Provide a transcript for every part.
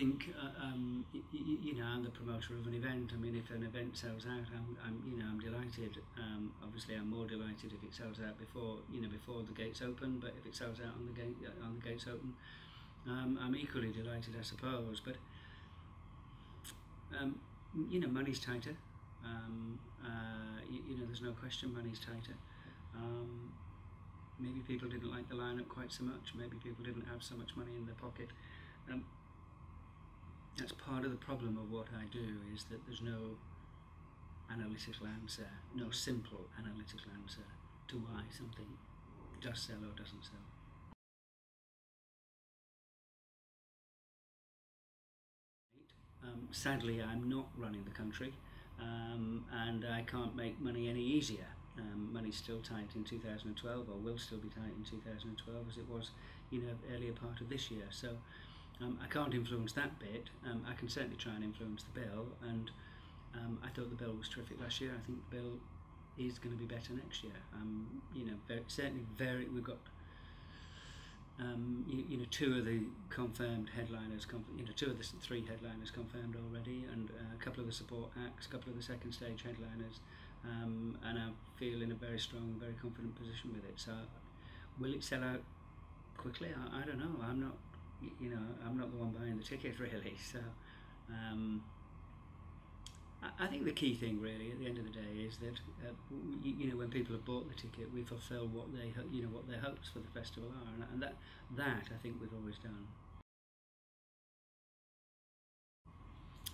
think you know, I'm the promoter of an event. I mean, if an event sells out, I'm delighted. Obviously, I'm more delighted if it sells out before before the gates open. But if it sells out on the gates open, I'm equally delighted, I suppose. But you know, money's tighter. You know, there's no question money's tighter. Maybe people didn't like the lineup quite so much. Maybe people didn't have so much money in their pocket. That's part of the problem of what I do, is that there's no analytical answer, no simple analytical answer to why something does sell or doesn't sell. Sadly, I'm not running the country, and I can't make money any easier. Money's still tight in 2012, or will still be tight in 2012, as it was, you know, earlier part of this year. So I can't influence that bit. I can certainly try and influence the bill, and I thought the bill was terrific last year. I think the bill is going to be better next year. You know, we've got you know, two of the confirmed headliners, two of the three headliners confirmed already, and a couple of the support acts, a couple of the second stage headliners, and I feel in a very strong, very confident position with it. So, will it sell out quickly? I don't know. I'm not, you know, I'm not the one buying the ticket really. So, I think the key thing really at the end of the day is that you know, when people have bought the ticket, we fulfil what what their hopes for the festival are, and that I think we've always done.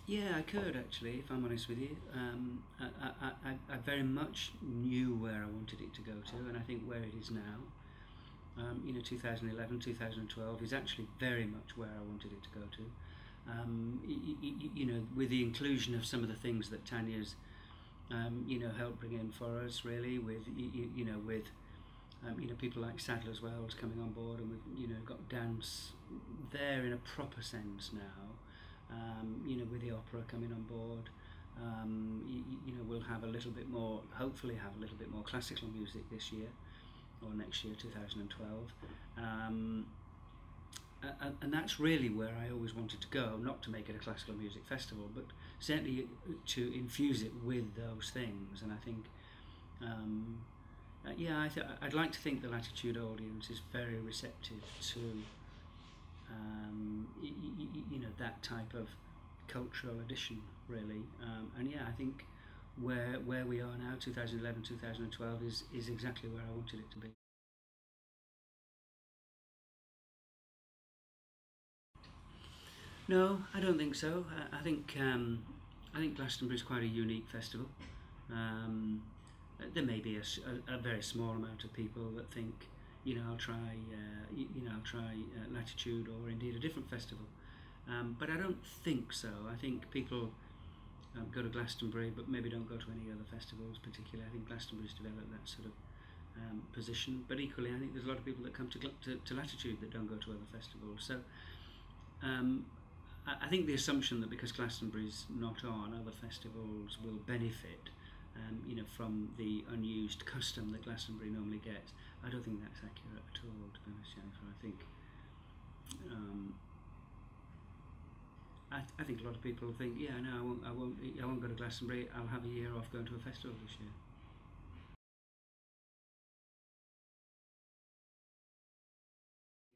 Yeah, I could actually, if I'm honest with you. I very much knew where I wanted it to go to, and I think where it is now, you know, 2011, 2012 is actually very much where I wanted it to go to. You know, with the inclusion of some of the things that Tanya's, you know, helped bring in for us, really, with you know, with you know, people like Sadler's Wells coming on board, and we've, you know, got dance there in a proper sense now. You know, with the opera coming on board, you know, we'll have a little bit more, hopefully have a little bit more classical music this year, or next year, 2012. And that's really where I always wanted to go, not to make it a classical music festival, but certainly to infuse it with those things. And I think, yeah, I'd like to think the Latitude audience is very receptive to, you know, that type of cultural addition, really. And yeah, I think where we are now, 2011, 2012, is exactly where I wanted it to be. No, I don't think so. I think Glastonbury is quite a unique festival. Um, there may be a very small amount of people that think, you know, I'll try Latitude, or indeed a different festival. But I don't think so. I think people go to Glastonbury, but maybe don't go to any other festivals particularly. I think Glastonbury's developed that sort of position. But equally, I think there's a lot of people that come to Latitude that don't go to other festivals. So. I think the assumption that because Glastonbury's not on, other festivals will benefit, you know, from the unused custom that Glastonbury normally gets, I don't think that's accurate at all, to be honest, Jennifer. I think I think a lot of people think, yeah, no, I won't go to Glastonbury. I'll have a year off going to a festival this year.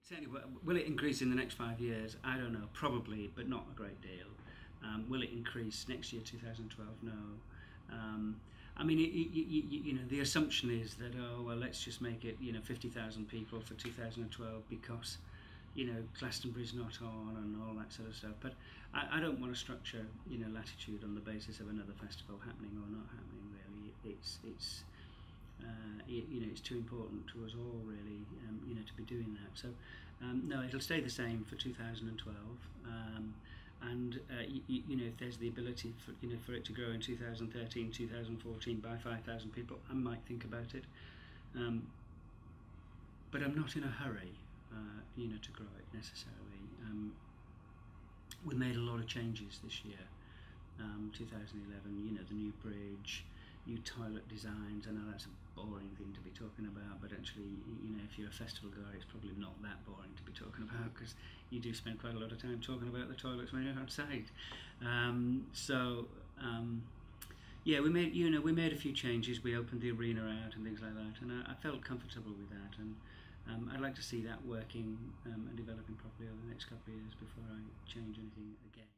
Certainly, will it increase in the next 5 years? I don't know, probably, but not a great deal. Will it increase next year, 2012? No. I mean, you know, the assumption is that, oh, well, let's just make it, you know, 50,000 people for 2012 because, you know, Glastonbury's not on and all that sort of stuff. But I don't want to structure, you know, Latitude on the basis of another festival happening or not happening, really. You know, it's too important to us all, really, you know, to be doing that. So, no, it'll stay the same for 2012. And you know, if there's the ability for, you know, for it to grow in 2013, 2014 by 5,000 people, I might think about it. But I'm not in a hurry, you know, to grow it necessarily. We made a lot of changes this year. 2011, you know, the new bridge, new toilet designs. I know that's a boring thing to be talking about, but actually, if you're a festival goer, it's probably not that boring to be talking about, because you do spend quite a lot of time talking about the toilets when you're outside. Yeah, we made a few changes. We opened the arena out and things like that, and I felt comfortable with that. And I'd like to see that working and developing properly over the next couple of years before I change anything again.